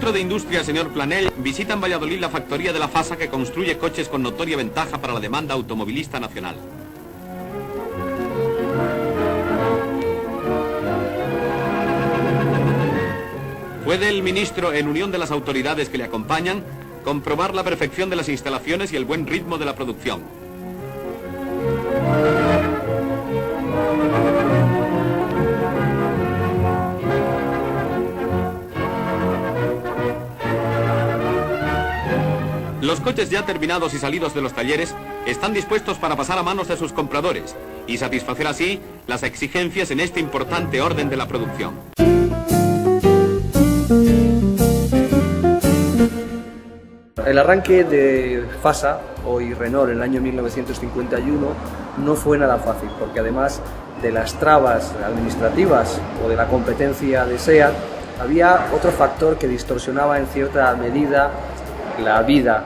ministro de Industria, señor Planell, visita en Valladolid la factoría de la FASA que construye coches con notoria ventaja para la demanda automovilista nacional. Puede el ministro, en unión de las autoridades que le acompañan, comprobar la perfección de las instalaciones y el buen ritmo de la producción. Los coches ya terminados y salidos de los talleres están dispuestos para pasar a manos de sus compradores y satisfacer así las exigencias en este importante orden de la producción. El arranque de FASA, hoy Renault, en el año 1951 no fue nada fácil, porque además de las trabas administrativas o de la competencia de SEAT, había otro factor que distorsionaba en cierta medida la vida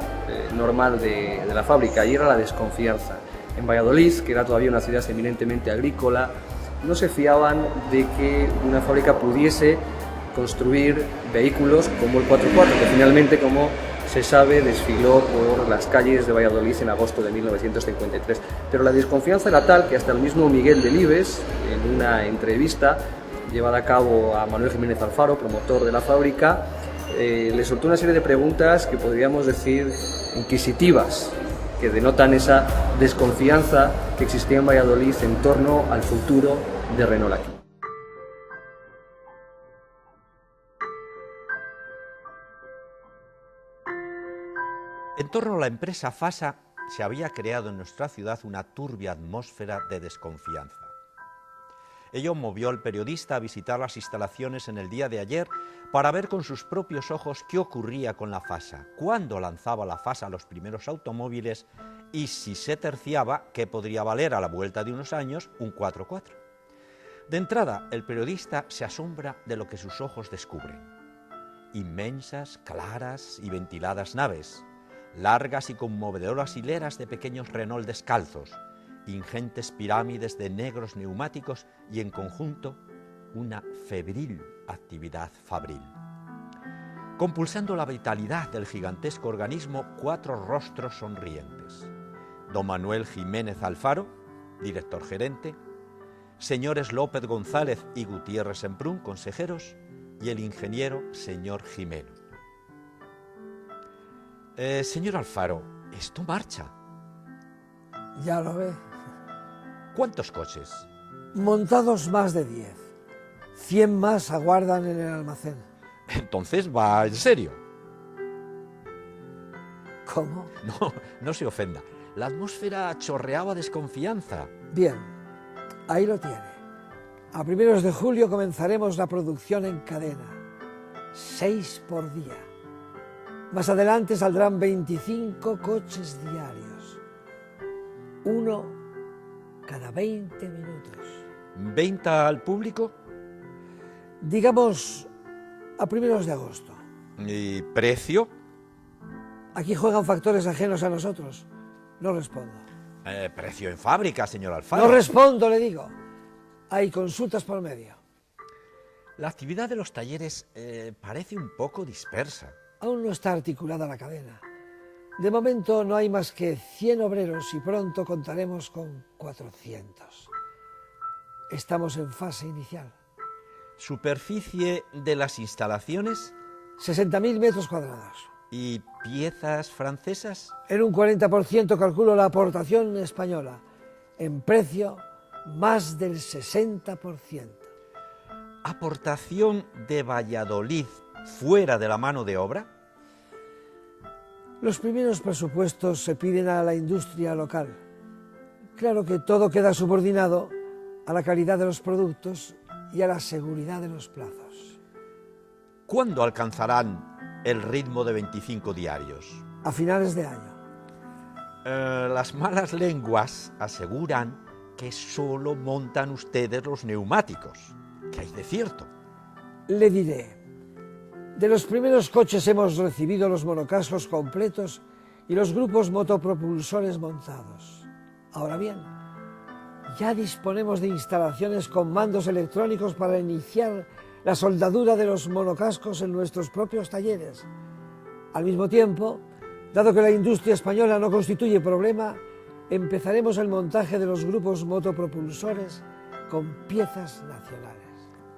normal de la fábrica, y era la desconfianza. En Valladolid, que era todavía una ciudad eminentemente agrícola, no se fiaban de que una fábrica pudiese construir vehículos como el 4x4, que finalmente, como se sabe, desfiló por las calles de Valladolid en agosto de 1953. Pero la desconfianza era tal que hasta el mismo Miguel Delibes, en una entrevista llevada a cabo a Manuel Jiménez Alfaro, promotor de la fábrica, le soltó una serie de preguntas que podríamos decir inquisitivas, que denotan esa desconfianza que existía en Valladolid en torno al futuro de Renault aquí. En torno a la empresa FASA se había creado en nuestra ciudad una turbia atmósfera de desconfianza. Ello movió al periodista a visitar las instalaciones en el día de ayer para ver con sus propios ojos qué ocurría con la FASA, cuándo lanzaba la FASA los primeros automóviles y, si se terciaba, qué podría valer a la vuelta de unos años un 4x4. De entrada, el periodista se asombra de lo que sus ojos descubren. Inmensas, claras y ventiladas naves, largas y conmovedoras hileras de pequeños Renault descalzos, ingentes pirámides de negros neumáticos y, en conjunto, una febril actividad fabril. Compulsando la vitalidad del gigantesco organismo, 4 rostros sonrientes. Don Manuel Jiménez Alfaro, director gerente, señores López González y Gutiérrez Semprún, consejeros, y el ingeniero señor Jimeno. Señor Alfaro, esto marcha. Ya lo ve. ¿Cuántos coches? Montados más de 10. 100 más aguardan en el almacén. Entonces va en serio. ¿Cómo? No se ofenda. La atmósfera chorreaba desconfianza. Bien, ahí lo tiene. A primeros de julio comenzaremos la producción en cadena. 6 por día. Más adelante saldrán 25 coches diarios. 1 cada 20 minutos. ¿Venta al público? Digamos a primeros de agosto. ¿Y precio? Aquí juegan factores ajenos a nosotros. No respondo. Precio en fábrica, señor Alfaro. No respondo, le digo. Hay consultas por medio. La actividad de los talleres parece un poco dispersa. Aún no está articulada la cadena. De momento no hay más que 100 obreros y pronto contaremos con 400. Estamos en fase inicial. ¿Superficie de las instalaciones? 60.000 metros cuadrados. ¿Y piezas francesas? En un 40% calculo la aportación española. En precio, más del 60%. ¿Aportación de Valladolid fuera de la mano de obra? Los primeros presupuestos se piden a la industria local. Claro que todo queda subordinado a la calidad de los productos y a la seguridad de los plazos. ¿Cuándo alcanzarán el ritmo de 25 diarios? A finales de año. Las malas lenguas aseguran que solo montan ustedes los neumáticos. ¿Qué hay de cierto? Le diré. De los primeros coches hemos recibido los monocascos completos y los grupos motopropulsores montados. Ahora bien, ya disponemos de instalaciones con mandos electrónicos para iniciar la soldadura de los monocascos en nuestros propios talleres. Al mismo tiempo, dado que la industria española no constituye problema, empezaremos el montaje de los grupos motopropulsores con piezas nacionales.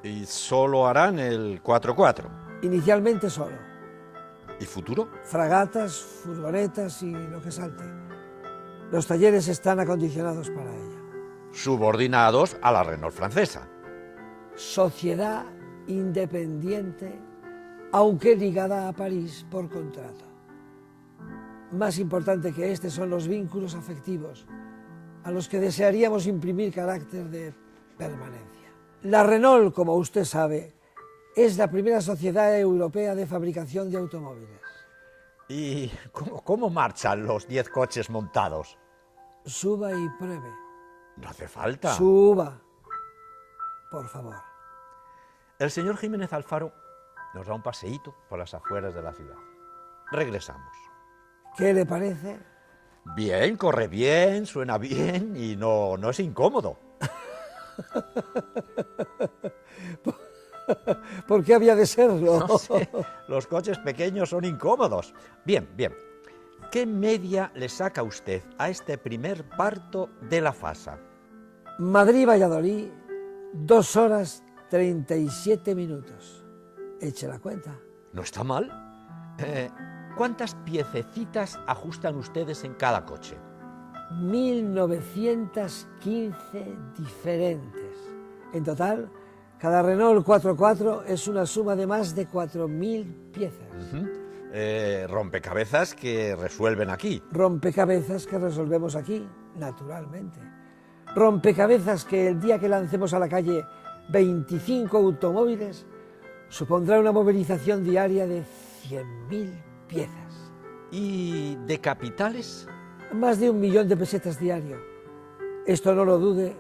¿Y solo harán el 4x4? Inicialmente solo. ¿Y futuro? Fragatas, furgonetas y lo que salte. Los talleres están acondicionados para ello. Subordinados a la Renault francesa. Sociedad independiente, aunque ligada a París por contrato. Más importante que este son los vínculos afectivos, a los que desearíamos imprimir carácter de permanencia. La Renault, como usted sabe, es la primera sociedad europea de fabricación de automóviles. ¿Y cómo marchan los 10 coches montados? Suba y pruebe. No hace falta. Suba, por favor. El señor Jiménez Alfaro nos da un paseíto por las afueras de la ciudad. Regresamos. ¿Qué le parece? Bien, corre bien, suena bien y no es incómodo. ¿Por qué había de serlo? No sé, los coches pequeños son incómodos. Bien. ¿Qué media le saca usted a este primer parto de la Fasa? Madrid-Valladolid, 2 horas 37 minutos. Eche la cuenta. No está mal. ¿Cuántas piececitas ajustan ustedes en cada coche? 1915 diferentes. En total, cada Renault 4x4 es una suma de más de 4.000 piezas. Rompecabezas que resuelven aquí. Rompecabezas que resolvemos aquí, naturalmente. Rompecabezas que el día que lancemos a la calle 25 automóviles supondrá una movilización diaria de 100.000 piezas. ¿Y de capitales? Más de 1 millón de pesetas diario. Esto, no lo dude,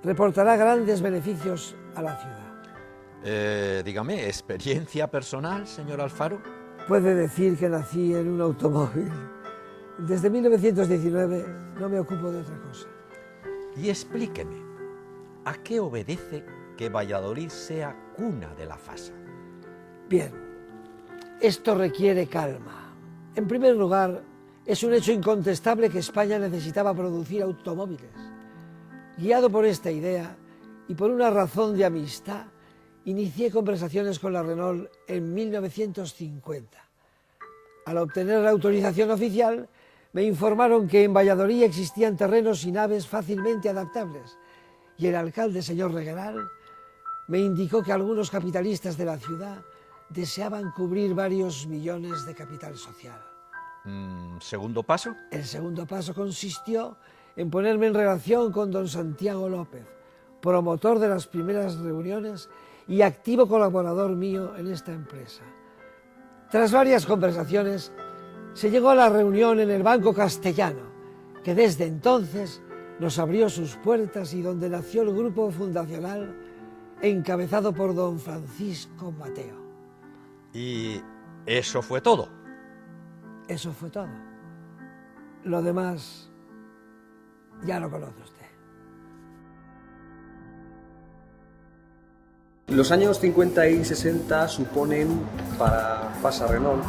reportará grandes beneficios a la ciudad. Dígame, ¿experiencia personal, señor Alfaro? Puede decir que nací en un automóvil. Desde 1919 no me ocupo de otra cosa. Y explíqueme, ¿a qué obedece que Valladolid sea cuna de la Fasa? Bien, esto requiere calma. En primer lugar, es un hecho incontestable que España necesitaba producir automóviles. Guiado por esta idea y por una razón de amistad, inicié conversaciones con la Renault en 1950. Al obtener la autorización oficial, me informaron que en Valladolid existían terrenos y naves fácilmente adaptables, y el alcalde, señor Regueral, me indicó que algunos capitalistas de la ciudad deseaban cubrir varios millones de capital social. ¿Segundo paso? El segundo paso consistió en ponerme en relación con don Santiago López, promotor de las primeras reuniones y activo colaborador mío en esta empresa. Tras varias conversaciones, se llegó a la reunión en el Banco Castellano, que desde entonces nos abrió sus puertas y donde nació el grupo fundacional encabezado por don Francisco Mateo. ¿Y eso fue todo? Eso fue todo. Lo demás ya lo conoce usted. Los años 50 y 60 suponen para Fasa Renault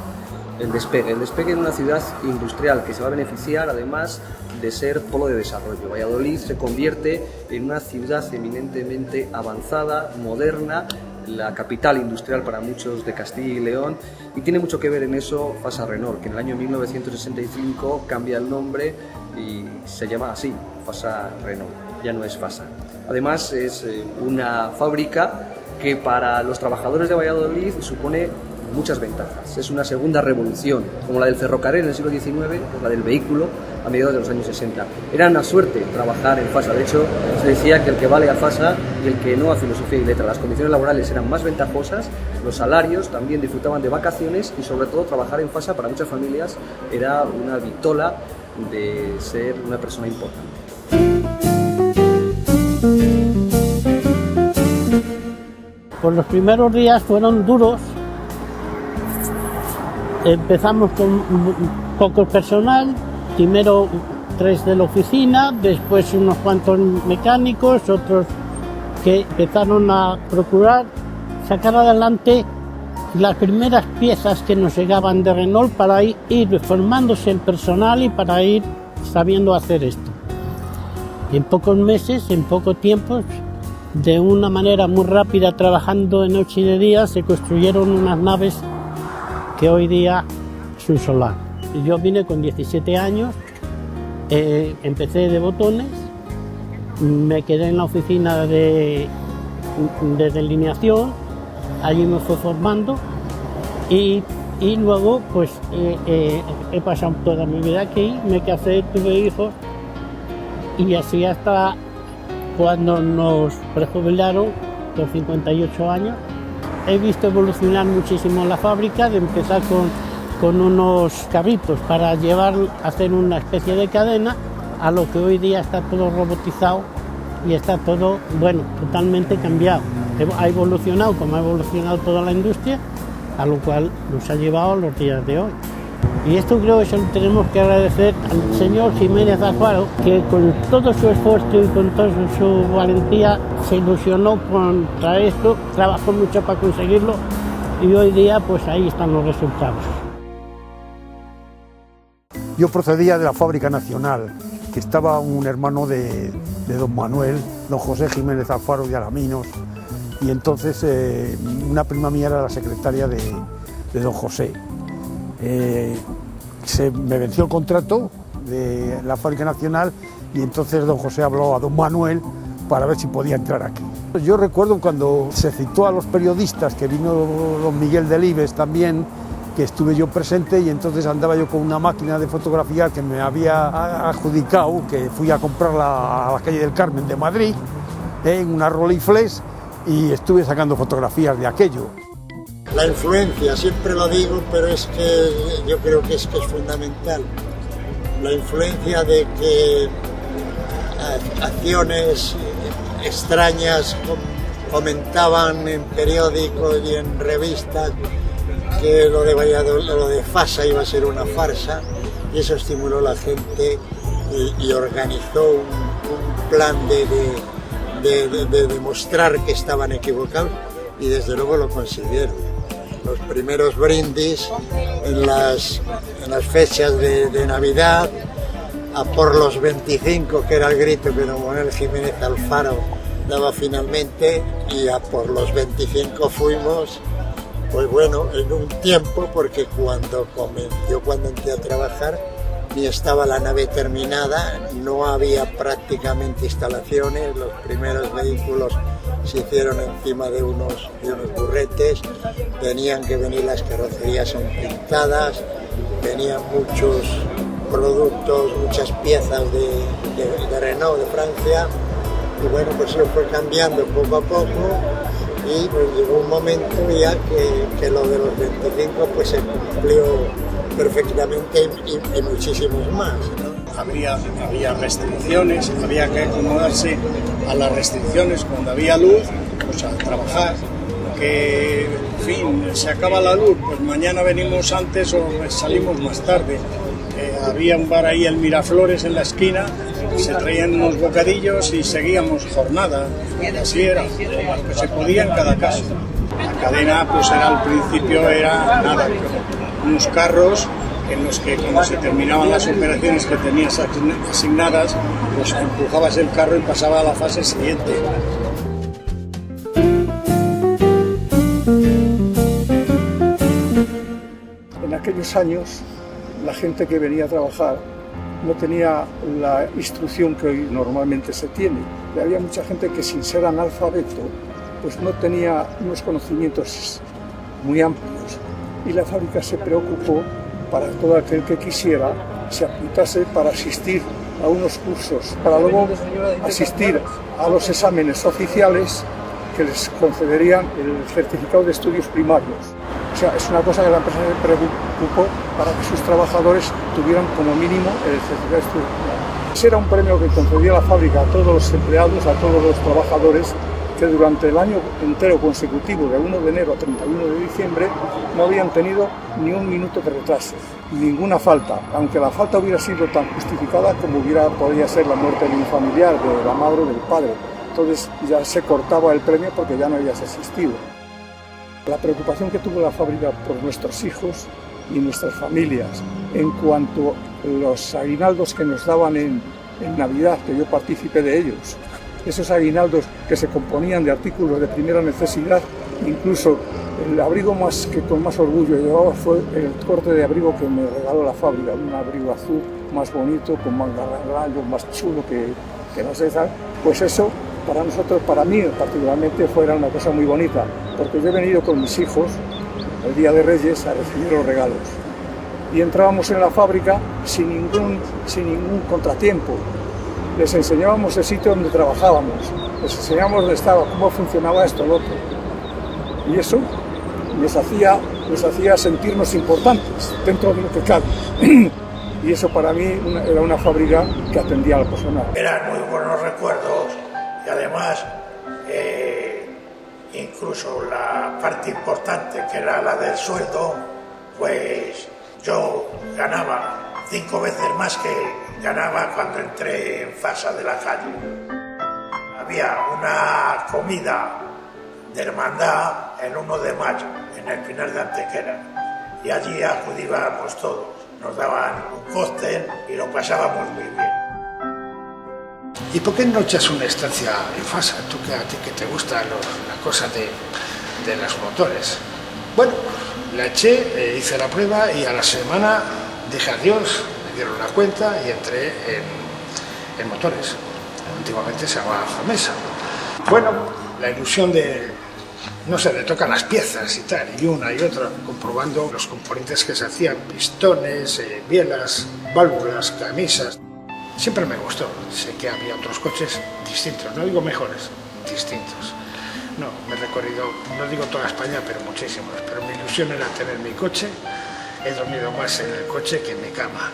el despegue en una ciudad industrial que se va a beneficiar además de ser polo de desarrollo. Valladolid se convierte en una ciudad eminentemente avanzada, moderna, la capital industrial para muchos de Castilla y León, y tiene mucho que ver en eso Fasa Renault, que en el año 1965 cambia el nombre y se llama así, Fasa Renault, ya no es Fasa. Además es una fábrica que para los trabajadores de Valladolid supone muchas ventajas. Es una segunda revolución, como la del ferrocarril en el siglo XIX, o la del vehículo a mediados de los años 60. Era una suerte trabajar en Fasa. De hecho, se decía que el que vale a Fasa y el que no a filosofía y letra. Las condiciones laborales eran más ventajosas, los salarios también disfrutaban de vacaciones y sobre todo trabajar en Fasa para muchas familias era una vitola de ser una persona importante. Pues los primeros días fueron duros. Empezamos con poco personal, primero 3 de la oficina, después unos cuantos mecánicos, otros que empezaron a procurar sacar adelante las primeras piezas que nos llegaban de Renault para ir formándose el personal y para ir sabiendo hacer esto. En pocos meses, en poco tiempo, de una manera muy rápida, trabajando de noche y de día, se construyeron unas naves que hoy día es un solar. Yo vine con 17 años, empecé de botones, me quedé en la oficina de delineación, allí me fue formando y luego pues he pasado toda mi vida aquí, me casé, tuve hijos y así hasta cuando nos prejubilaron con 58 años. He visto evolucionar muchísimo la fábrica, de empezar con unos carritos para hacer una especie de cadena, a lo que hoy día está todo robotizado y está todo, bueno, totalmente cambiado. Ha evolucionado como ha evolucionado toda la industria, a lo cual nos ha llevado a los días de hoy. Y esto creo que se lo tenemos que agradecer al señor Jiménez Alfaro, que con todo su esfuerzo y con toda su valentía se ilusionó contra esto, trabajó mucho para conseguirlo y hoy día pues ahí están los resultados. Yo procedía de la Fábrica Nacional, que estaba un hermano de don Manuel, don José Jiménez Alfaro de Alaminos, y entonces una prima mía era la secretaria de don José. Me venció el contrato de la Fábrica Nacional y entonces don José habló a don Manuel para ver si podía entrar aquí. Yo recuerdo cuando se citó a los periodistas, que vino don Miguel Delibes también, que estuve yo presente y entonces andaba yo con una máquina de fotografiar que me había adjudicado, que fui a comprarla a la calle del Carmen de Madrid, en una Rolleiflex, y estuve sacando fotografías de aquello. La influencia, siempre lo digo, pero es que yo creo que es fundamental. La influencia de que acciones extrañas comentaban en periódicos y en revistas que lo de Fasa iba a ser una farsa, y eso estimuló a la gente y organizó un plan de demostrar que estaban equivocados, y desde luego lo consiguieron. Los primeros brindis en las fechas de Navidad, a por los 25, que era el grito que don Manuel Jiménez Alfaro daba finalmente, y a por los 25 fuimos, pues bueno, en un tiempo, porque yo cuando entré a trabajar ni estaba la nave terminada, no había prácticamente instalaciones, los primeros vehículos se hicieron encima de unos burretes, tenían que venir las carrocerías pintadas, venían muchos productos, muchas piezas de Renault de Francia, y bueno, pues eso fue cambiando poco a poco, y pues llegó un momento ya que lo de los 25 pues se cumplió perfectamente y muchísimos más, ¿no? Había restricciones, había que acomodarse a las restricciones. Cuando había luz, pues a trabajar, que en fin, se acaba la luz, pues mañana venimos antes o salimos más tarde. Había un bar ahí, el Miraflores, en la esquina, se traían unos bocadillos y seguíamos jornada, así era, lo que se podía en cada caso. La cadena pues al principio era nada, unos carros en los que cuando se terminaban las operaciones que tenías asignadas, pues empujabas el carro y pasaba a la fase siguiente. En aquellos años la gente que venía a trabajar no tenía la instrucción que hoy normalmente se tiene. Y había mucha gente que, sin ser analfabeto, pues no tenía unos conocimientos muy amplios, y la fábrica se preocupó para todo aquel que quisiera se apuntase para asistir a unos cursos, para luego asistir a los exámenes oficiales que les concederían el certificado de estudios primarios. O sea, es una cosa que la empresa se preocupó para que sus trabajadores tuvieran como mínimo el certificado de estudios primarios. Ese era un premio que concedía la fábrica a todos los empleados, a todos los trabajadores, que durante el año entero consecutivo, de 1 de enero a 31 de diciembre, no habían tenido ni un minuto de retraso, ninguna falta, aunque la falta hubiera sido tan justificada como podría ser la muerte de un familiar, de la madre o del padre. Entonces ya se cortaba el premio porque ya no habías asistido. La preocupación que tuvo la fábrica por nuestros hijos y nuestras familias en cuanto a los aguinaldos que nos daban en Navidad, que yo participé de ellos, esos aguinaldos que se componían de artículos de primera necesidad, incluso el abrigo que con más orgullo llevaba fue el corte de abrigo que me regaló la fábrica, un abrigo azul más bonito, con manga larga, más chulo que no sé, pues eso para nosotros, para mí particularmente, fuera una cosa muy bonita, porque yo he venido con mis hijos el día de Reyes a recibir los regalos y entrábamos en la fábrica sin ningún contratiempo. Les enseñábamos el sitio donde trabajábamos, les enseñábamos dónde estaba, cómo funcionaba esto, lo otro. Y eso nos hacía sentirnos importantes dentro de lo que cabe. Y eso para mí era una fábrica que atendía al personal. Eran muy buenos recuerdos y además incluso la parte importante que era la del sueldo, pues yo ganaba 5 veces más que ganaba cuando entré en Fasa de la Calle. Había una comida de hermandad el 1 de mayo en el Pinar de Antequera y allí acudíamos todos, nos daban un cóctel y lo pasábamos muy bien. ¿Y por qué no echas una estancia en Fasa? Tú que a ti que te gusta la cosa de los motores. Bueno, la eché, hice la prueba y a la semana dije adiós, me dieron la cuenta y entré en motores. Antiguamente se llamaba Famesa. Bueno, la ilusión de, no sé, de tocar las piezas y tal, y una y otra, comprobando los componentes que se hacían, pistones, bielas, válvulas, camisas. Siempre me gustó. Sé que había otros coches distintos, no digo mejores, distintos. No, me he recorrido, no digo toda España, pero muchísimos. Pero mi ilusión era tener mi coche. He dormido más en el coche que en mi cama.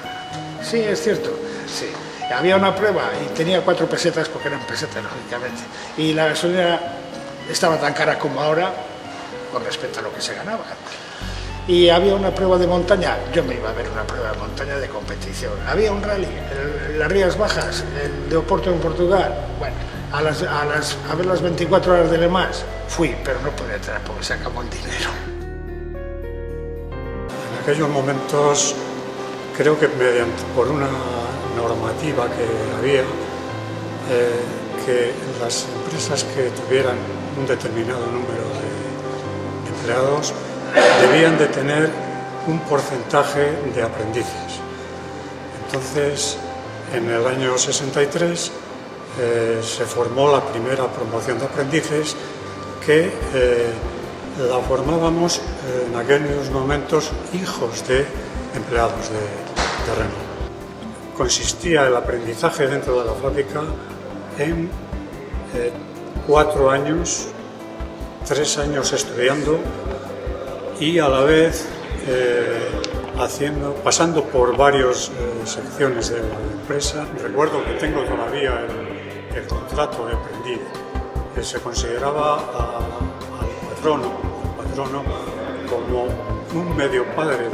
Sí, es cierto, sí. Había una prueba y tenía 4 pesetas, porque eran pesetas, lógicamente. Y la gasolina estaba tan cara como ahora, con respecto a lo que se ganaba. Y había una prueba de montaña, yo me iba a ver una prueba de montaña de competición. Había un rally, las Rías Bajas, el de Oporto en Portugal. Bueno, a ver las 24 horas de Le Mans, fui, pero no pude entrar porque se acabó el dinero. En aquellos momentos, creo que por una normativa que había, que las empresas que tuvieran un determinado número de empleados debían de tener un porcentaje de aprendices. Entonces, en el año 63 se formó la primera promoción de aprendices que la formábamos en aquellos momentos hijos de empleados de Renault. Consistía el aprendizaje dentro de la fábrica en 4 años, 3 años estudiando y a la vez pasando por varias secciones de la empresa. Recuerdo que tengo todavía el contrato de aprendiz, que se consideraba al patrono como un medio padre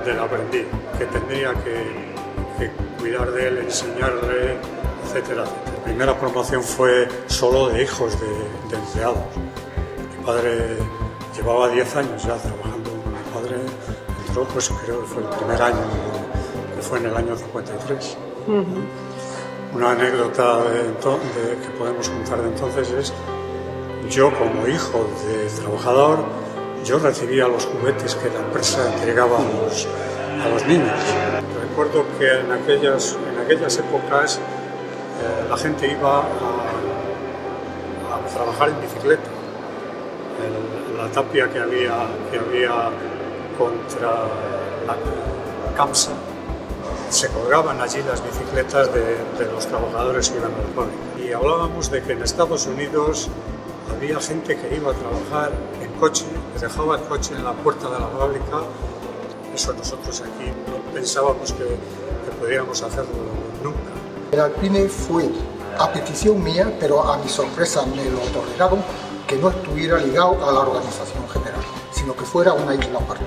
del aprendiz, que tendría que cuidar de él, enseñarle, etcétera, etcétera. La primera promoción fue solo de hijos de empleados. Mi padre llevaba 10 años ya trabajando. Mi padre entró, pues creo que fue el primer año, que fue en el año 53. Una anécdota que podemos contar de entonces es, yo como hijo de trabajador, yo recibía los juguetes que la empresa entregaba a los niños. Recuerdo que en aquellas épocas la gente iba a trabajar en bicicleta. La tapia que había contra la Camsa, se colgaban allí las bicicletas de los trabajadores que iban al fábrica. Y hablábamos de que en Estados Unidos había gente que iba a trabajar en coche, que dejaba el coche en la puerta de la fábrica. Eso nosotros aquí no pensábamos que pudiéramos hacerlo nunca. El Alpine fue a petición mía, pero a mi sorpresa me lo toleraron, que no estuviera ligado a la organización general, sino que fuera una isla aparte.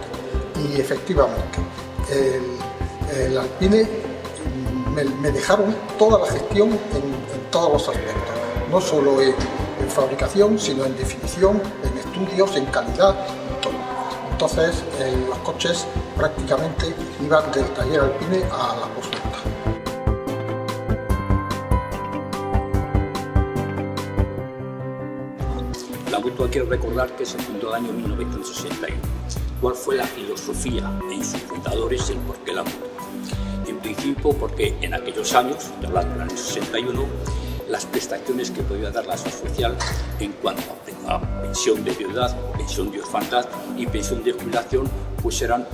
Y efectivamente, el Alpine me dejaron toda la gestión en todos los aspectos, no solo en fabricación, sino en definición, en estudios, en calidad, en todo. Entonces los coches prácticamente iban del taller Alpine a la postventa. La Mutua, quiero recordar que se fundó en el año 1961. ¿Cuál fue la filosofía en sus fundadores, el porqué la Mutua? En principio porque en aquellos años, hablando del año 61, las prestaciones que podía dar la Seguridad Social en cuanto a pensión de viudedad, pensión de orfandad y pensión de jubilación pues eran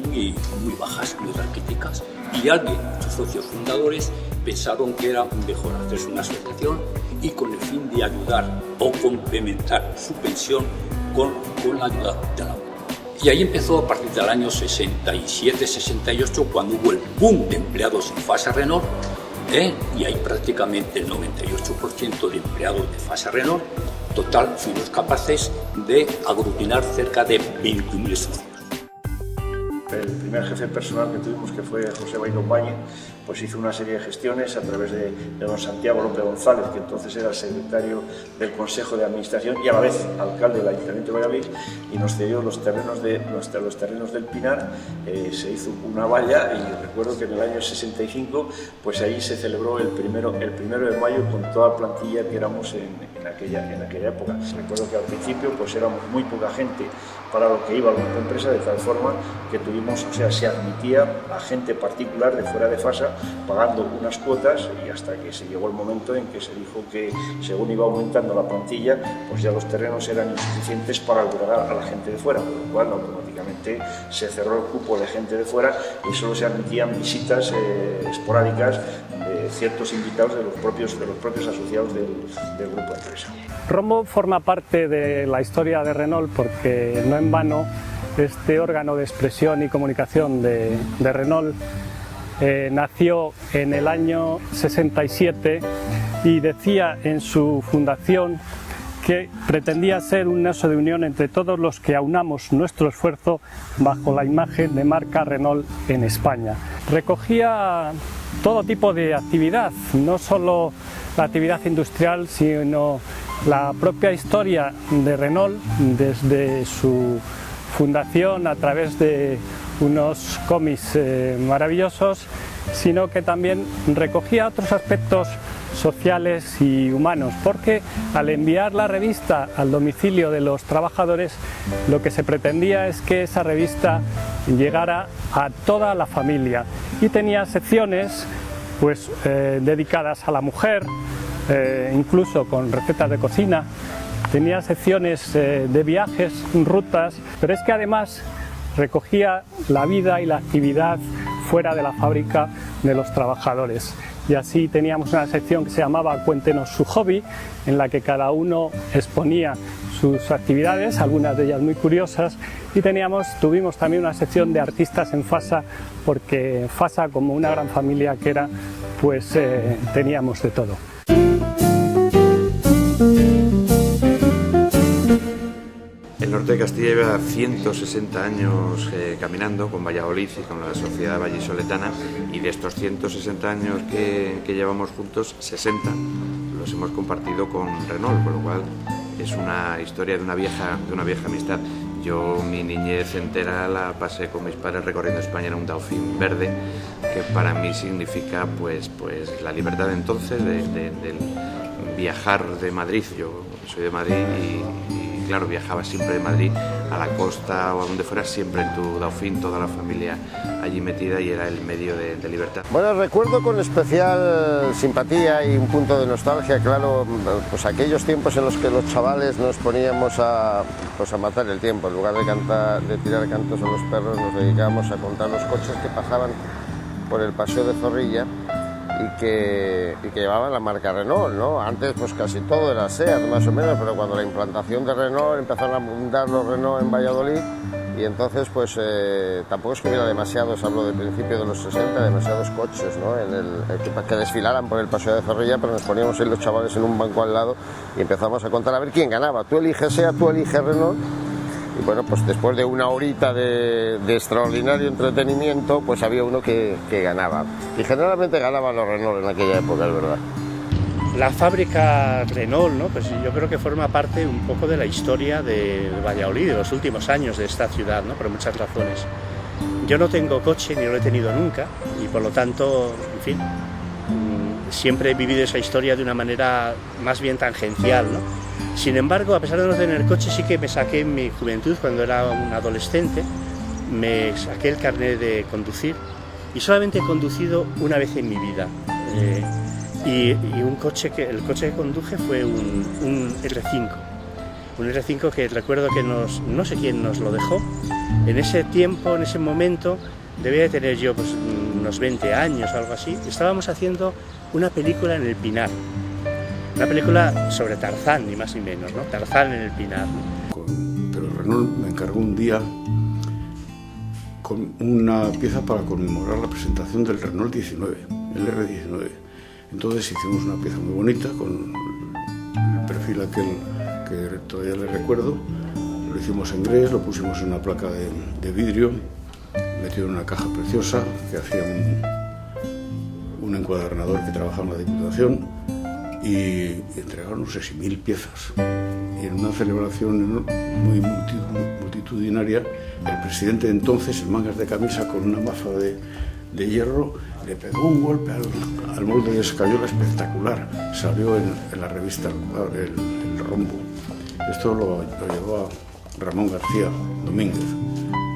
muy bajas, muy raquíticas. Y alguien, sus socios fundadores, pensaron que era mejor hacerse una asociación y con el fin de ayudar o complementar su pensión con la ayuda de la Mutua. Y ahí empezó a partir del año 67-68, cuando hubo el boom de empleados en Fasa Renault, y ahí prácticamente el 98% de empleados de Fasa Renault, total, fuimos capaces de aglutinar cerca de 21.000 socios. El primer jefe personal que tuvimos, que fue José Baidón Valle, pues hizo una serie de gestiones a través de don Santiago López González, que entonces era el secretario del Consejo de Administración y a la vez alcalde del Ayuntamiento de Valladolid, y nos cedió los terrenos del Pinar. Se hizo una valla y recuerdo que en el año 65 pues ahí se celebró el primero de mayo con toda la plantilla que éramos en aquella época. Recuerdo que al principio pues éramos muy poca gente para lo que iba a la empresa, de tal forma que tuvimos, o sea, se admitía a gente particular de fuera de Fasa pagando unas cuotas, y hasta que se llegó el momento en que se dijo que según iba aumentando la plantilla pues ya los terrenos eran insuficientes para albergar a la gente de fuera, por lo cual automáticamente se cerró el cupo de gente de fuera y solo se admitían visitas esporádicas de ciertos invitados de los propios asociados del grupo de empresa. Romo forma parte de la historia de Renault porque no en vano este órgano de expresión y comunicación de Renault nació en el año 67 y decía en su fundación que pretendía ser un nexo de unión entre todos los que aunamos nuestro esfuerzo bajo la imagen de marca Renault en España. Recogía todo tipo de actividad, no solo la actividad industrial, sino la propia historia de Renault desde su fundación a través de unos cómics maravillosos, sino que también recogía otros aspectos sociales y humanos, porque al enviar la revista al domicilio de los trabajadores, lo que se pretendía es que esa revista llegara a toda la familia, y tenía secciones pues dedicadas a la mujer, incluso con recetas de cocina, tenía secciones de viajes, rutas, pero es que además recogía la vida y la actividad fuera de la fábrica de los trabajadores. Y así teníamos una sección que se llamaba Cuéntenos su hobby, en la que cada uno exponía sus actividades, algunas de ellas muy curiosas, y tuvimos también una sección de artistas en Fasa, porque Fasa, como una gran familia que era, pues teníamos de todo. El norte de Castilla lleva 160 años caminando con Valladolid y con la sociedad vallisoletana, y de estos 160 años que llevamos juntos, 60 los hemos compartido con Renault, con lo cual es una historia de una vieja amistad. Yo mi niñez entera la pasé con mis padres recorriendo España en un Dauphin verde, que para mí significa pues la libertad de entonces, del viajar de Madrid. Yo soy de Madrid y claro, viajaba siempre de Madrid a la costa o a donde fuera, siempre en tu Dauphin, toda la familia allí metida, y era el medio de libertad. Bueno, recuerdo con especial simpatía y un punto de nostalgia, claro, pues aquellos tiempos en los que los chavales nos poníamos a matar el tiempo. En lugar de tirar cantos a los perros, nos dedicábamos a contar los coches que pasaban por el paseo de Zorrilla y que llevaban la marca Renault, ¿no? Antes pues casi todo era SEAT más o menos, pero cuando la implantación de Renault empezaron a abundar los Renault en Valladolid, y entonces pues tampoco es que hubiera demasiados, hablo del principio de los 60, demasiados coches, ¿no? Que desfilaran por el paseo de Zorrilla, pero nos poníamos ahí los chavales en un banco al lado y empezamos a contar a ver quién ganaba. Tú eliges SEAT, tú eliges Renault. Y bueno, pues después de una horita de extraordinario entretenimiento, pues había uno que ganaba. Y generalmente ganaban los Renault en aquella época, es verdad. La fábrica Renault, ¿no? Pues yo creo que forma parte un poco de la historia de Valladolid, de los últimos años de esta ciudad, ¿no? Por muchas razones. Yo no tengo coche, ni lo he tenido nunca, y por lo tanto, en fin, siempre he vivido esa historia de una manera más bien tangencial, ¿no? Sin embargo, a pesar de no tener coche, sí que me saqué en mi juventud, cuando era un adolescente, me saqué el carnet de conducir, y solamente he conducido una vez en mi vida. Y el coche que conduje fue un R5. Un R5 que recuerdo que no sé quién nos lo dejó. En ese tiempo, en ese momento, debía de tener yo pues, unos 20 años o algo así. Estábamos haciendo una película en el Pinar. Una película sobre Tarzán, ni más ni menos, ¿no? Tarzán en el Pinar. Pero Renault me encargó un día con una pieza para conmemorar la presentación del Renault 19, el R19. Entonces hicimos una pieza muy bonita con el perfil aquel que todavía le recuerdo. Lo hicimos en grés, lo pusimos en una placa de vidrio, metido en una caja preciosa que hacía un encuadernador que trabajaba en la Diputación, y entregaron, no sé si 1000 piezas. Y en una celebración muy multitudinaria, el presidente de entonces, en mangas de camisa con una maza de hierro, le pegó un golpe al molde de escayola espectacular. Salió en la revista el Rombo. Esto lo llevó a Ramón García Domínguez,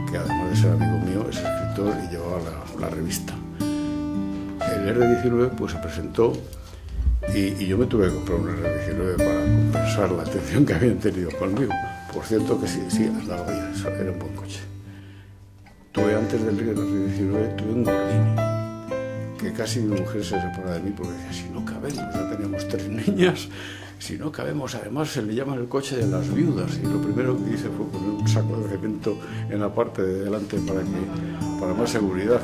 que además de ser amigo mío es escritor y llevaba la revista. El R19 pues se presentó y yo me tuve que comprar un R19 para compensar la atención que habían tenido conmigo. Por cierto que sí, andaba bien, era un buen coche. Antes del R19 tuve un Gordini, que casi mi mujer se separó de mí porque decía, si no cabemos, ya teníamos 3 niñas, si no cabemos, además se le llama el coche de las viudas, y lo primero que hice fue poner un saco de cemento en la parte de delante para más seguridad.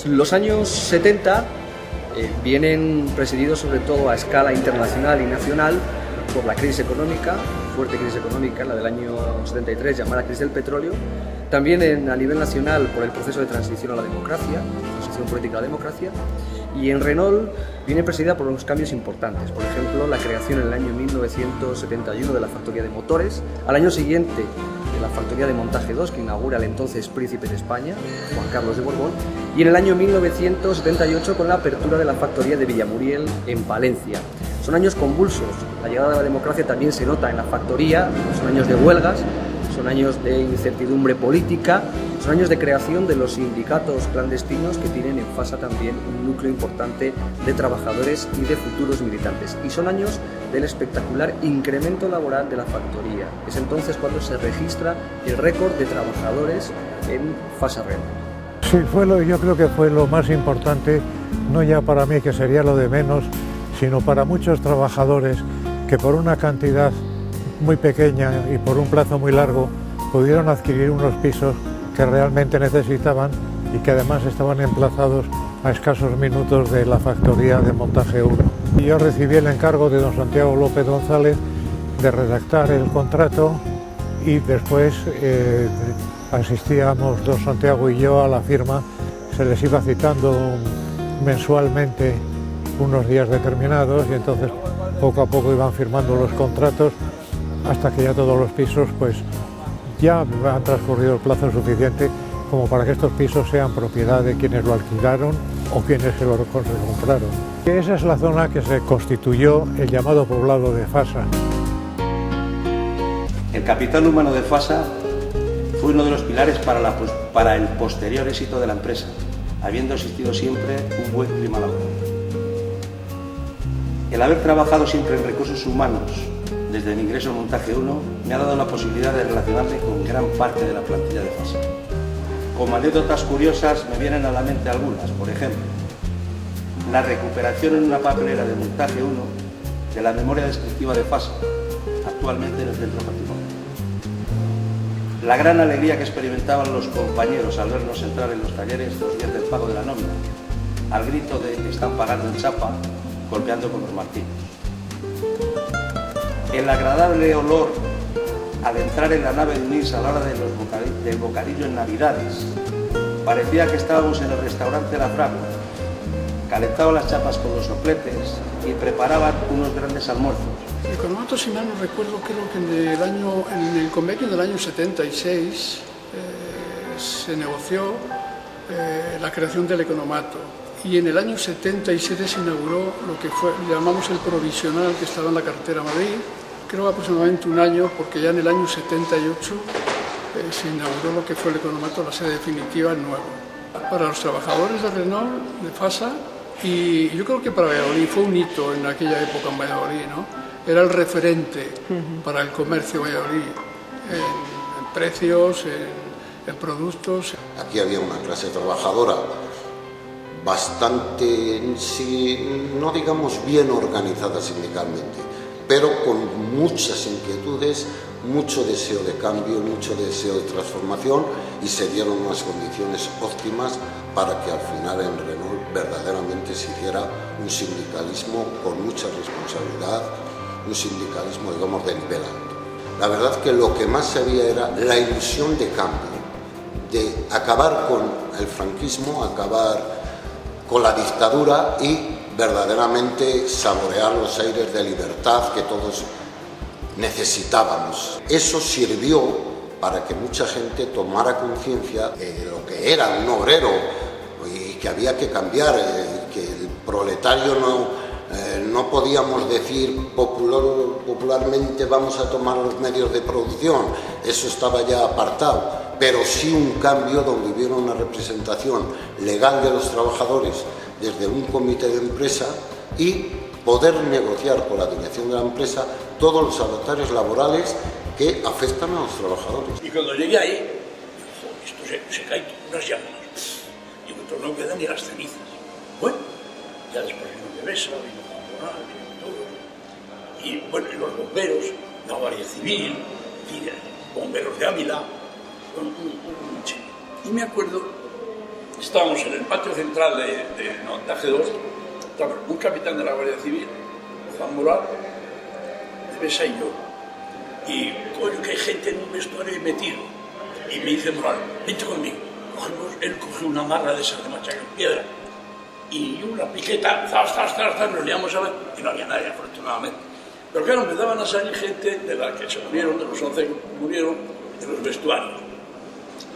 Los años 70 vienen presididos sobre todo a escala internacional y nacional por la crisis económica, fuerte crisis económica, la del año 73, llamada crisis del petróleo. También a nivel nacional por el proceso de transición a la democracia, transición política a la democracia. Y en Renault viene presidida por unos cambios importantes. Por ejemplo, la creación en el año 1971 de la factoría de motores. Al año siguiente, de la factoría de montaje 2, que inaugura el entonces príncipe de España, Juan Carlos de Borbón. Y en el año 1978 con la apertura de la factoría de Villamuriel en Palencia. Son años convulsos. La llegada de la democracia también se nota en la factoría. Son años de huelgas, son años de incertidumbre política, son años de creación de los sindicatos clandestinos que tienen en Fasa también un núcleo importante de trabajadores y de futuros militantes. Y son años del espectacular incremento laboral de la factoría. Es entonces cuando se registra el récord de trabajadores en Fasa Renault. Sí, yo creo que fue lo más importante, no ya para mí, que sería lo de menos, sino para muchos trabajadores que por una cantidad muy pequeña y por un plazo muy largo pudieron adquirir unos pisos que realmente necesitaban y que además estaban emplazados a escasos minutos de la factoría de montaje 1. Y yo recibí el encargo de don Santiago López González de redactar el contrato y después asistíamos don Santiago y yo a la firma. Se les iba citando mensualmente unos días determinados y entonces poco a poco iban firmando los contratos hasta que ya todos los pisos pues ya han transcurrido el plazo suficiente como para que estos pisos sean propiedad de quienes lo alquilaron o quienes se lo compraron. Esa es la zona que se constituyó el llamado poblado de Fasa. El capital humano de Fasa fue uno de los pilares para el posterior éxito de la empresa, habiendo existido siempre un buen clima laboral. El haber trabajado siempre en recursos humanos desde mi ingreso en Montaje 1 me ha dado la posibilidad de relacionarme con gran parte de la plantilla de Fasa. Como anécdotas curiosas me vienen a la mente algunas, por ejemplo, la recuperación en una papelera de Montaje 1 de la memoria descriptiva de Fasa, actualmente en el Centro Patrimonio. La gran alegría que experimentaban los compañeros al vernos entrar en los talleres los días del pago de la nómina, al grito de que están pagando en chapa, golpeando con los martillos. El agradable olor al entrar en la nave de Unís a la hora del bocadillo en Navidades, Parecía que estábamos en el restaurante La Fragua. Calentaban las chapas con los sopletes y preparaban unos grandes almuerzos. El economato, si mal no recuerdo, creo que en el convenio del año 76 se negoció la creación del economato, y en el año 77 se inauguró lo que llamamos el provisional, que estaba en la carretera Madrid, creo aproximadamente un año, porque ya en el año 78 se inauguró lo que fue el economato, la sede definitiva, el nuevo. Para los trabajadores de Renault, de Fasa, y yo creo que para Valladolid fue un hito en aquella época en Valladolid, ¿no? Era el referente para el comercio de Valladolid, en precios, en productos. Aquí había una clase trabajadora bastante, no digamos bien organizada sindicalmente, pero con muchas inquietudes, mucho deseo de cambio, mucho deseo de transformación, y se dieron unas condiciones óptimas para que al final en Renault verdaderamente se hiciera un sindicalismo con mucha responsabilidad, un sindicalismo, digamos, de nivel alto. La verdad que lo que más se veía era la ilusión de cambio, de acabar con el franquismo, acabar con la dictadura y verdaderamente saborear los aires de libertad que todos necesitábamos. Eso sirvió para que mucha gente tomara conciencia de lo que era un obrero y que había que cambiar, que el proletario no podíamos decir popularmente vamos a tomar los medios de producción, eso estaba ya apartado, pero sí un cambio donde hubiera una representación legal de los trabajadores desde un comité de empresa y poder negociar con la dirección de la empresa todos los avatares laborales que afectan a los trabajadores. Y cuando llegué ahí, digo, esto se cae todo, unas llamas. Digo, esto no quedan ni las cenizas. Bueno, ya después vino Devesa, vino Camporal, vino todo. Y bueno, y los bomberos, la Guardia Civil, bomberos de Ávila. Y me acuerdo, estábamos en el patio central de G2, estaba un capitán de la Guardia Civil, Juan Moral, Devesa y yo. Y coño, que hay gente en un vestuario metido. Y me dice Moral, vente conmigo. Él cogió una marra de esas de machacar piedra y una piqueta, nos liamos a ver, y no había nadie, afortunadamente. Pero claro, empezaban a salir gente de la que se murieron, de los 11 que murieron, de los vestuarios.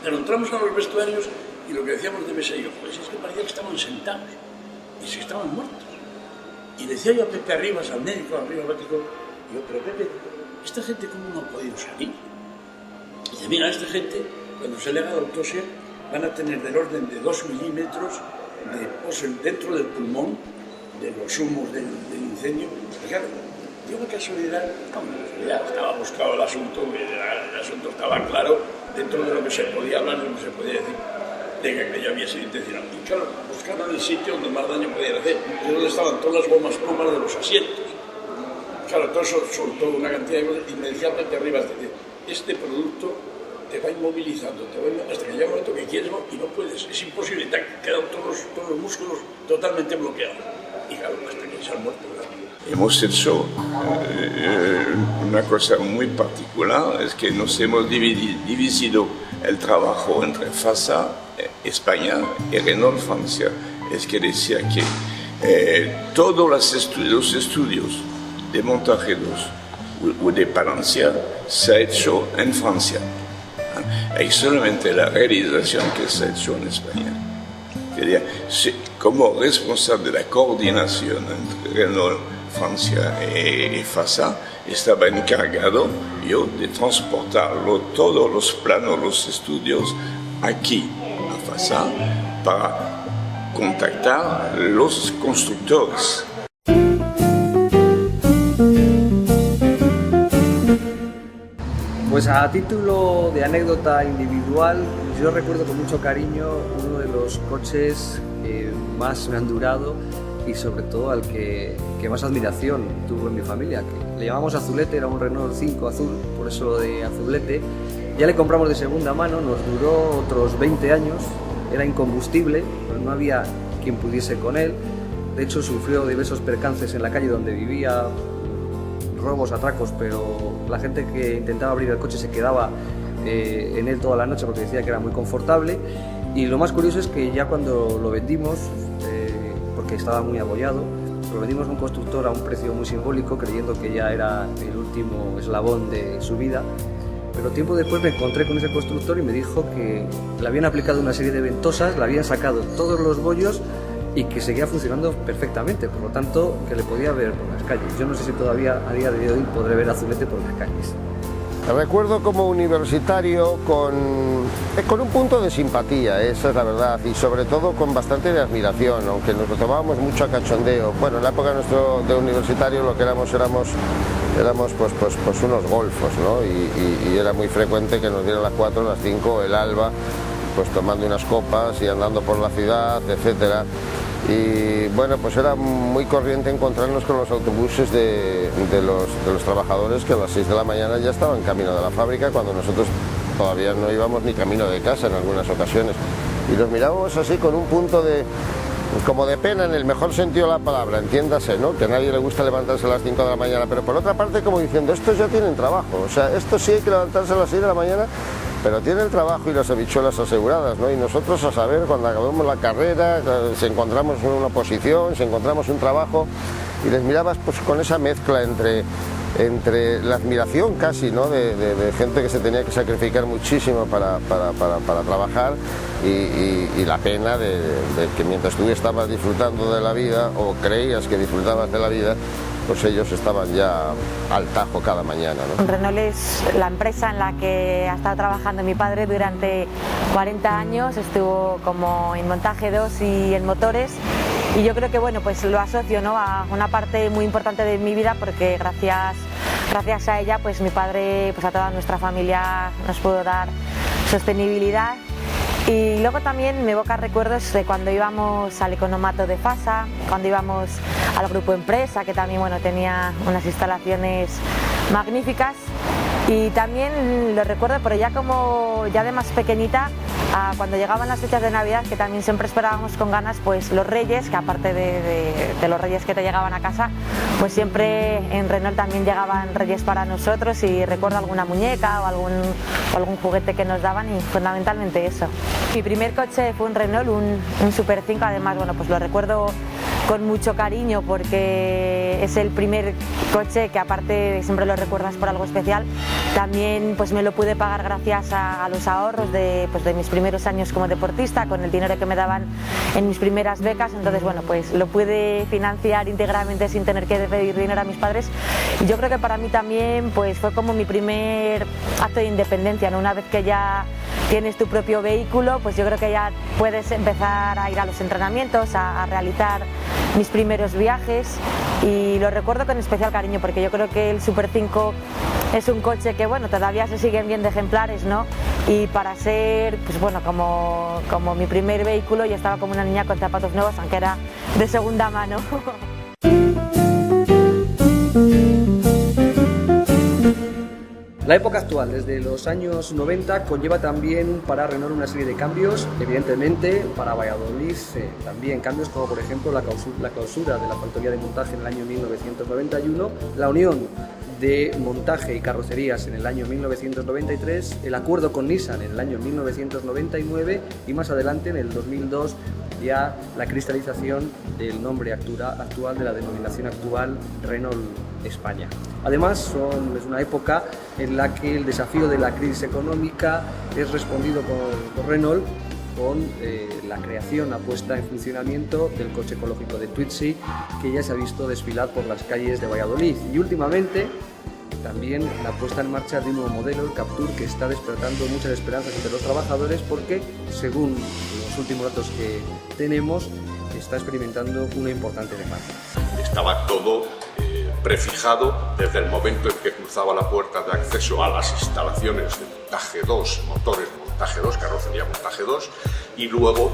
Pero entramos a los vestuarios y lo que decíamos de Devesa y yo, pues es que parecía que estaban sentados y si estaban muertos. Y decía yo a Pepe Arribas, al médico Arribas, yo, pero Pepe, ¿esta gente cómo no ha podido salir? Y dice, mira, esta gente, cuando se le haga la autopsia, van a tener del orden de 2 milímetros de pozo dentro del pulmón, de los humos del incendio. Y claro, dio la casualidad, ya estaba buscado el asunto estaba claro, dentro de lo que se podía hablar, de lo que se podía decir, de que aquello había sido intencional. Y claro, buscaron el sitio donde más daño podían hacer, que es donde estaban todas las gomas plumas de los asientos. Claro, todo eso soltó una cantidad de cosas y me decía Pepe Arribas, este producto te va inmovilizando, hasta que llega un momento que quieres y no puedes, es imposible, te han quedado todos los músculos totalmente bloqueados. Y claro, hasta que se han muerto. Hemos hecho una cosa muy particular, es que nos hemos dividido el trabajo entre Fasa, España, y Renault, Francia. Es que decía que todos los estudios de Montaje-2 o de Palencia se ha hecho en Francia. Hay solamente la realización que se ha hecho en España. Como responsable de la coordinación entre Renault, Francia y Fasa, estaba encargado yo de transportarlo, todos los planos, los estudios, aquí a Fasa para contactar los constructores. Pues a título de anécdota individual, yo recuerdo con mucho cariño uno de los coches que más me han durado y sobre todo al que más admiración tuvo en mi familia, que le llamamos Azulete, era un Renault 5 azul, por eso lo de Azulete. Ya le compramos de segunda mano, nos duró otros 20 años, era incombustible, pues no había quien pudiese con él. De hecho sufrió diversos percances en la calle donde vivía, robos, atracos, pero la gente que intentaba abrir el coche se quedaba en él toda la noche porque decía que era muy confortable. Y lo más curioso es que ya cuando lo vendimos, porque estaba muy abollado, lo vendimos a un constructor a un precio muy simbólico, creyendo que ya era el último eslabón de su vida. Pero tiempo después me encontré con ese constructor y me dijo que le habían aplicado una serie de ventosas, le habían sacado todos los bollos y que seguía funcionando perfectamente, por lo tanto que le podía ver por las calles. Yo no sé si todavía a día de hoy podré ver a Azulete por las calles. Recuerdo como universitario con un punto de simpatía, esa es la verdad, y sobre todo con bastante de admiración, aunque nos lo tomábamos mucho a cachondeo. Bueno, en la época de universitario lo que éramos pues unos golfos, ¿no? Y era muy frecuente que nos dieran las 4, las 5, el alba, pues tomando unas copas y andando por la ciudad, etcétera. Y bueno, pues era muy corriente encontrarnos con los autobuses de los trabajadores que a las 6 de la mañana ya estaban camino de la fábrica, cuando nosotros todavía no íbamos ni camino de casa en algunas ocasiones. Y los mirábamos así con un punto como de pena, en el mejor sentido de la palabra, entiéndase, ¿no? Que a nadie le gusta levantarse a las 5 de la mañana, pero por otra parte como diciendo, estos ya tienen trabajo, o sea, estos sí hay que levantarse a las 6 de la mañana, pero tiene el trabajo y las habichuelas aseguradas, ¿no? Y nosotros a saber, cuando acabemos la carrera, si encontramos una posición, si encontramos un trabajo, y les mirabas pues con esa mezcla entre la admiración casi, ¿no? de gente que se tenía que sacrificar muchísimo para trabajar y la pena de que mientras tú estabas disfrutando de la vida o creías que disfrutabas de la vida, pues ellos estaban ya al tajo cada mañana, ¿no? Renault es la empresa en la que ha estado trabajando mi padre durante 40 años, estuvo como en montaje 2 y en motores, y yo creo que bueno, pues lo asocio, ¿no?, a una parte muy importante de mi vida, porque gracias a ella pues mi padre, pues a toda nuestra familia nos pudo dar sostenibilidad. Y luego también me evoca recuerdos de cuando íbamos al economato de Fasa, cuando íbamos al grupo Empresa, que también bueno, tenía unas instalaciones magníficas. Y también lo recuerdo, pero ya de más pequeñita, cuando llegaban las fechas de Navidad, que también siempre esperábamos con ganas pues los Reyes, que aparte de los Reyes que te llegaban a casa, pues siempre en Renault también llegaban Reyes para nosotros, y recuerdo alguna muñeca o algún juguete que nos daban, y fundamentalmente eso. Mi primer coche fue un Renault, un Super 5, además bueno, pues lo recuerdo con mucho cariño porque es el primer coche que, aparte siempre lo recuerdas por algo especial, también pues me lo pude pagar gracias a los ahorros de mis primeros años como deportista, con el dinero que me daban en mis primeras becas. Entonces bueno, pues lo pude financiar íntegramente sin tener que pedir dinero a mis padres, y yo creo que para mí también pues fue como mi primer acto de independencia, ¿no? Una vez que ya tienes tu propio vehículo, pues yo creo que ya puedes empezar a ir a los entrenamientos, a realizar mis primeros viajes, y lo recuerdo con especial cariño porque yo creo que el Super 5 es un coche que bueno, todavía se siguen viendo ejemplares, ¿no? Y para ser pues bueno, como mi primer vehículo, yo estaba como una niña con zapatos nuevos, aunque era de segunda mano. La época actual, desde los años 90, conlleva también para Renault una serie de cambios, evidentemente para Valladolid también cambios como por ejemplo la clausura de la factoría de montaje en el año 1991, la unión de montaje y carrocerías en el año 1993, el acuerdo con Nissan en el año 1999 y más adelante en el 2002 ya la cristalización del nombre actual de la denominación actual Renault España. Además es una época en la que el desafío de la crisis económica es respondido por Renault con la creación, la puesta en funcionamiento del coche ecológico de Twizy, que ya se ha visto desfilar por las calles de Valladolid, y últimamente también la puesta en marcha de un nuevo modelo, el Captur, que está despertando muchas esperanzas entre los trabajadores porque, según los últimos datos que tenemos, está experimentando una importante demanda. Estaba todo prefijado desde el momento en que cruzaba la puerta de acceso a las instalaciones de montaje 2, motores montaje 2, carrocería montaje 2, y luego,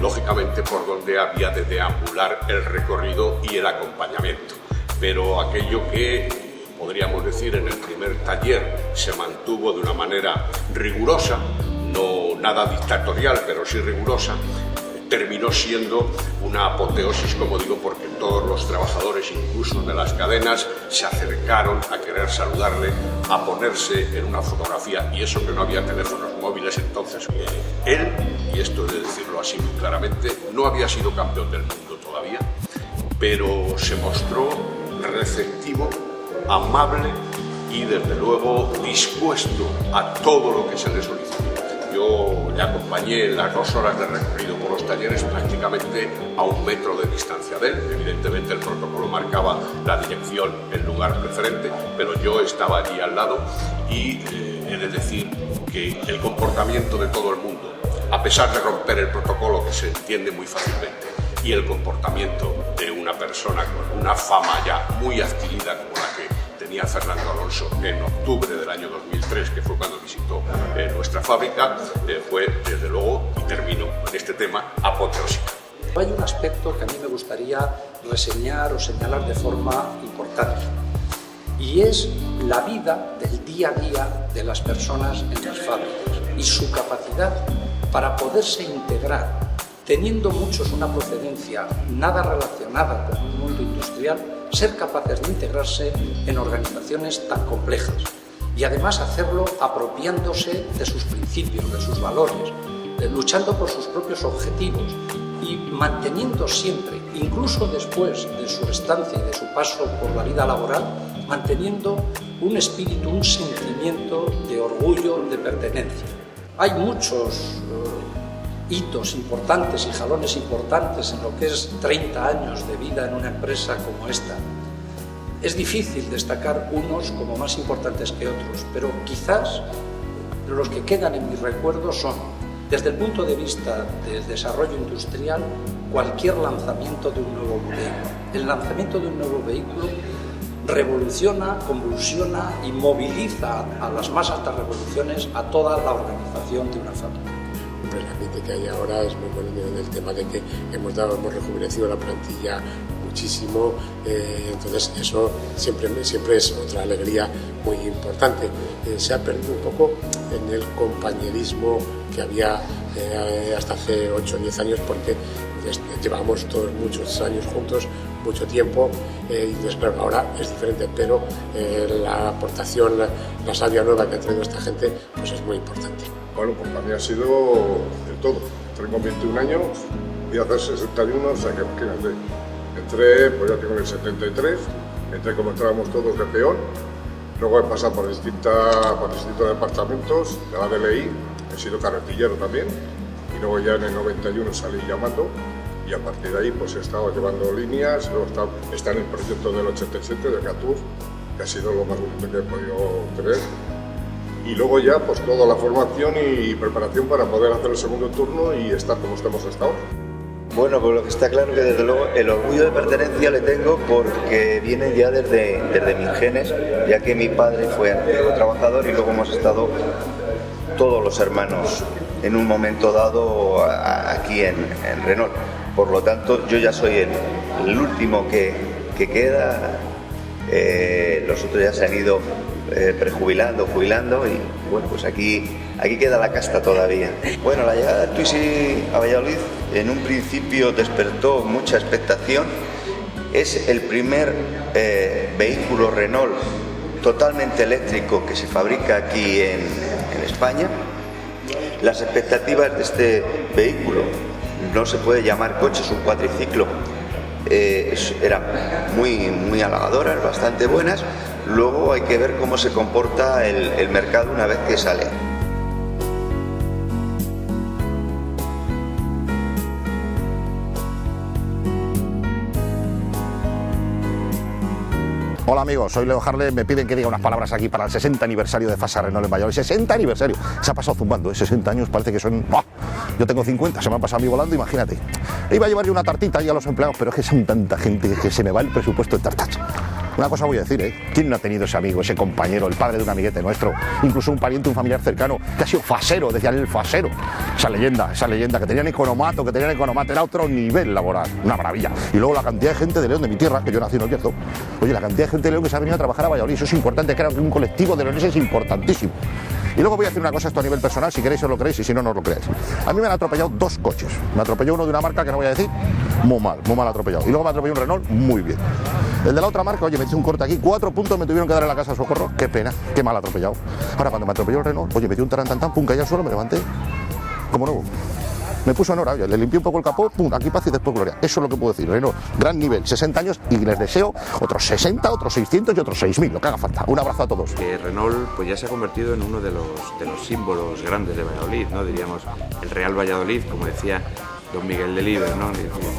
lógicamente, por donde había de deambular el recorrido y el acompañamiento. Pero aquello que podríamos decir en el primer taller se mantuvo de una manera rigurosa, no nada dictatorial, pero sí rigurosa, terminó siendo una apoteosis, como digo, porque todos los trabajadores, incluso de las cadenas, se acercaron a querer saludarle, a ponerse en una fotografía, y eso que no había teléfonos móviles entonces. Él, y esto es decirlo así muy claramente. No había sido campeón del mundo todavía, pero se mostró receptivo, amable y desde luego dispuesto a todo lo que se le solicitó. Yo le acompañé en las 2 horas de recorrido por los talleres prácticamente a 1 metro de distancia de él. Evidentemente el protocolo marcaba la dirección, el lugar preferente, pero yo estaba allí al lado y he de decir que el comportamiento de todo el mundo, a pesar de romper el protocolo que se entiende muy fácilmente, y el comportamiento de una persona con una fama ya muy adquirida como la que tenía Fernando Alonso en octubre del año 2003, que fue cuando visitó nuestra fábrica, fue desde luego, y termino en este tema, apoteósico. Hay un aspecto que a mí me gustaría reseñar o señalar de forma importante, y es la vida del día a día de las personas en las fábricas y su capacidad para poderse integrar, teniendo muchos una procedencia nada relacionada con un mundo industrial, ser capaces de integrarse en organizaciones tan complejas y además hacerlo apropiándose de sus principios, de sus valores, luchando por sus propios objetivos y manteniendo siempre, incluso después de su estancia y de su paso por la vida laboral, manteniendo un espíritu, un sentimiento de orgullo, de pertenencia. Hay muchos hitos importantes y jalones importantes en lo que es 30 años de vida en una empresa como esta. Es difícil destacar unos como más importantes que otros, pero quizás los que quedan en mis recuerdos son, desde el punto de vista del desarrollo industrial, cualquier lanzamiento de un nuevo vehículo. El lanzamiento de un nuevo vehículo revoluciona, convulsiona y moviliza a las más altas revoluciones a toda la organización de una fábrica. El ambiente que hay ahora es muy bueno en el tema de que hemos rejuvenecido la plantilla muchísimo, entonces eso siempre es otra alegría muy importante. Se ha perdido un poco en el compañerismo que había hasta hace 8 o 10 años, porque llevamos todos muchos años juntos, mucho tiempo, y entonces claro, ahora es diferente, pero la aportación, la savia nueva que ha traído esta gente, pues es muy importante. Bueno, pues para mí ha sido de todo. Entré con 21 años y hace 61, o sea que imagínate. Entré, pues ya tengo el 73, entré como entrábamos todos de peón, luego he pasado por distintos departamentos de la DLI, he sido carretillero también, y luego ya en el 91 salí llamando, y a partir de ahí pues he estado llevando líneas, luego está en el proyecto del 87 de Catur, que ha sido lo más bonito que he podido tener. Y luego ya pues toda la formación y preparación para poder hacer el segundo turno y estar como estamos hasta ahora. Bueno, pues lo que está claro es que desde luego el orgullo de pertenencia le tengo porque viene ya desde mis genes, ya que mi padre fue antiguo trabajador y luego hemos estado todos los hermanos en un momento dado aquí en Renault. Por lo tanto, yo ya soy el último que queda, los otros ya se han ido prejubilando, jubilando, y bueno, pues aquí queda la casta todavía. Bueno, la llegada del Twizy a Valladolid en un principio despertó mucha expectación. Es el primer vehículo Renault totalmente eléctrico que se fabrica aquí en España. Las expectativas de este vehículo, no se puede llamar coche, es un cuatriciclo, eran muy halagadoras, bastante buenas. Luego hay que ver cómo se comporta el mercado una vez que sale. Hola amigos, soy Leo Harle, me piden que diga unas palabras aquí para el 60 aniversario de FASA Renault en Valladolid. 60 aniversario, se ha pasado zumbando, 60 años, parece que son... ¡Oh! Yo tengo 50, se me ha pasado a mí volando, imagínate. Iba a llevarle una tartita ahí a los empleados, pero es que son tanta gente que se me va el presupuesto de tartas. Una cosa voy a decir, ¿quién no ha tenido ese amigo, ese compañero, el padre de un amiguete nuestro, incluso un pariente, un familiar cercano, que ha sido fasero, decían el fasero? Esa leyenda, que tenían economato, era otro nivel laboral, una maravilla. Y luego la cantidad de gente de León, de mi tierra, que yo nací en Oviedo, oye, la cantidad de gente de León que se ha venido a trabajar a Valladolid, eso es importante, que era un colectivo de leoneses importantísimo. Y luego voy a decir una cosa, esto a nivel personal, si queréis os lo creéis y si no, no os lo creéis. A mí me han atropellado 2 coches. Me atropelló uno de una marca que no voy a decir, muy mal atropellado. Y luego me atropelló un Renault, muy bien. El de la otra marca, oye, me hice un corte aquí, 4 puntos me tuvieron que dar en la casa de socorro. Qué pena, qué mal atropellado. Ahora, cuando me atropelló el Renault, oye, me dio un tarantantán, pum, caí al suelo, me levanté como nuevo. Me puso en hora, le limpié un poco el capó, pum, aquí paz y después gloria. Eso es lo que puedo decir. Renault, gran nivel, 60 años y les deseo otros 60, otros 600 y otros 6.000, lo que haga falta. Un abrazo a todos. Que Renault pues ya se ha convertido en uno de los símbolos grandes de Valladolid, ¿no? Diríamos el Real Valladolid, como decía don Miguel Delibes, ¿no?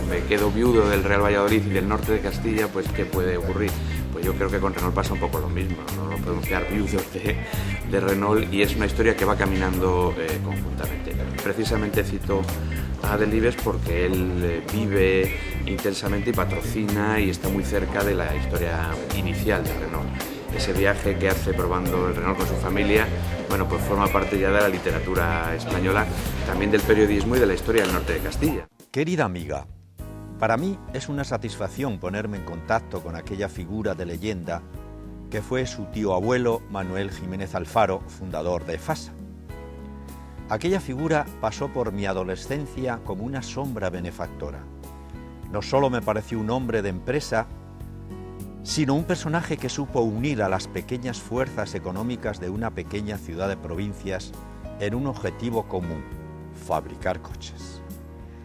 Me quedo viudo del Real Valladolid y del norte de Castilla, pues ¿qué puede ocurrir? Pues yo creo que con Renault pasa un poco lo mismo, no podemos quedar viudos de Renault, y es una historia que va caminando conjuntamente. Precisamente cito a Delibes porque él vive intensamente y patrocina y está muy cerca de la historia inicial de Renault. Ese viaje que hace probando el Renault con su familia, bueno, pues forma parte ya de la literatura española, también del periodismo y de la historia del norte de Castilla. Querida amiga, para mí es una satisfacción ponerme en contacto con aquella figura de leyenda que fue su tío abuelo Manuel Jiménez Alfaro, fundador de FASA. Aquella figura pasó por mi adolescencia como una sombra benefactora. No solo me pareció un hombre de empresa, sino un personaje que supo unir a las pequeñas fuerzas económicas de una pequeña ciudad de provincias en un objetivo común: fabricar coches.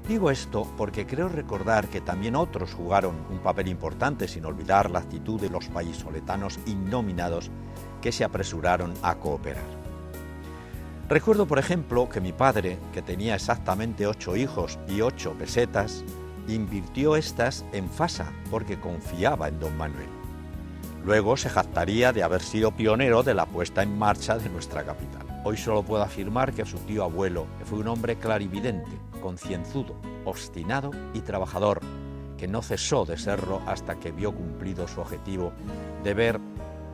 Digo esto porque creo recordar que también otros jugaron un papel importante, sin olvidar la actitud de los vallisoletanos innominados que se apresuraron a cooperar. Recuerdo, por ejemplo, que mi padre, que tenía exactamente 8 hijos y 8 pesetas, invirtió estas en FASA porque confiaba en don Manuel. Luego se jactaría de haber sido pionero de la puesta en marcha de nuestra capital. Hoy solo puedo afirmar que su tío abuelo fue un hombre clarividente, concienzudo, obstinado y trabajador, que no cesó de serlo hasta que vio cumplido su objetivo de ver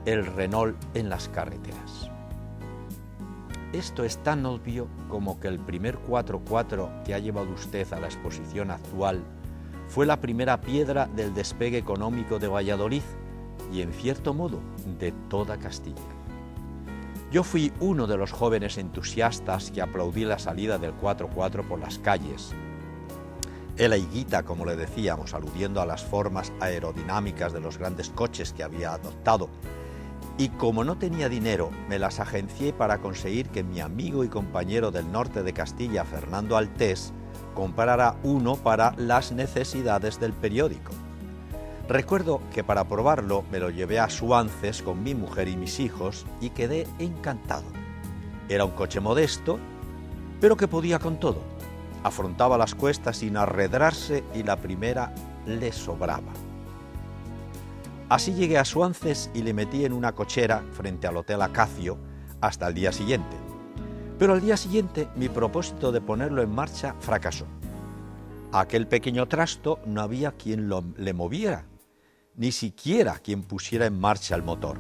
el Renault en las carreteras. Esto es tan obvio como que el primer 4x4 que ha llevado usted a la exposición actual fue la primera piedra del despegue económico de Valladolid y, en cierto modo, de toda Castilla. Yo fui uno de los jóvenes entusiastas que aplaudí la salida del 4x4 por las calles. El higuita, como le decíamos, aludiendo a las formas aerodinámicas de los grandes coches que había adoptado. Y como no tenía dinero, me las agencié para conseguir que mi amigo y compañero del norte de Castilla, Fernando Altés, comprara uno para las necesidades del periódico. Recuerdo que para probarlo me lo llevé a Suances con mi mujer y mis hijos y quedé encantado. Era un coche modesto, pero que podía con todo. Afrontaba las cuestas sin arredrarse y la primera le sobraba. Así llegué a Suances y le metí en una cochera frente al Hotel Acacio hasta el día siguiente. Pero al día siguiente mi propósito de ponerlo en marcha fracasó. Aquel pequeño trasto no había quien le moviera, ni siquiera quien pusiera en marcha el motor.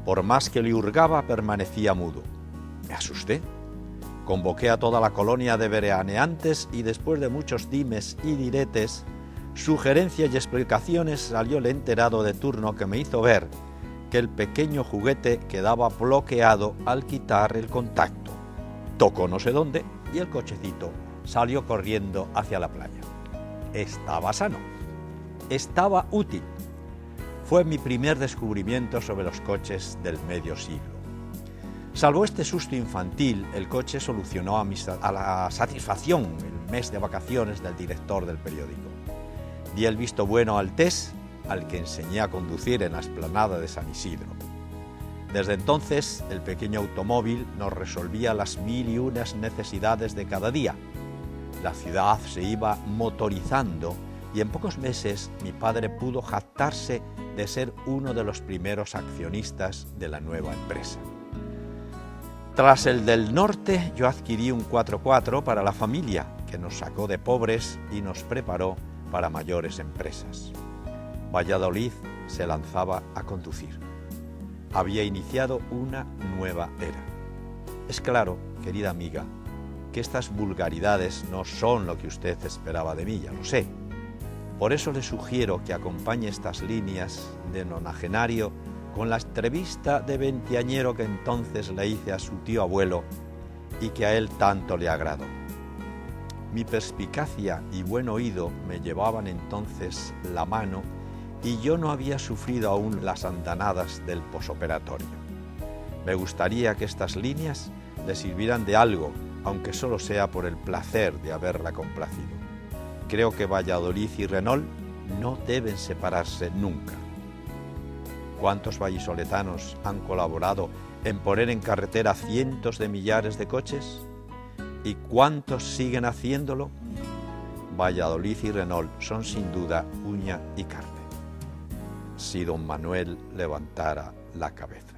Por más que le hurgaba, permanecía mudo. Me asusté. Convoqué a toda la colonia de veraneantes y después de muchos dimes y diretes, sugerencias y explicaciones, salió el enterado de turno que me hizo ver que el pequeño juguete quedaba bloqueado al quitar el contacto. Tocó no sé dónde y el cochecito salió corriendo hacia la playa. Estaba sano. Estaba útil. Fue mi primer descubrimiento sobre los coches del medio siglo. Salvo este susto infantil, el coche solucionó a la satisfacción el mes de vacaciones del director del periódico. Di el visto bueno al Altés, al que enseñé a conducir en la explanada de San Isidro. Desde entonces, el pequeño automóvil nos resolvía las 1001 necesidades de cada día. La ciudad se iba motorizando y en pocos meses mi padre pudo jactarse de ser uno de los primeros accionistas de la nueva empresa. Tras el del norte, yo adquirí un 4x4 para la familia, que nos sacó de pobres y nos preparó para mayores empresas. Valladolid se lanzaba a conducir. Había iniciado una nueva era. Es claro, querida amiga, que estas vulgaridades no son lo que usted esperaba de mí, ya lo sé. Por eso le sugiero que acompañe estas líneas de nonagenario con la entrevista de veinteañero que entonces le hice a su tío abuelo y que a él tanto le agradó. Mi perspicacia y buen oído me llevaban entonces la mano y yo no había sufrido aún las andanadas del posoperatorio. Me gustaría que estas líneas le sirvieran de algo aunque solo sea por el placer de haberla complacido. Creo que Valladolid y Renault no deben separarse nunca. ¿Cuántos vallisoletanos han colaborado en poner en carretera cientos de millares de coches? ¿Y cuántos siguen haciéndolo? Valladolid y Renault son sin duda uña y carne. Si don Manuel levantara la cabeza.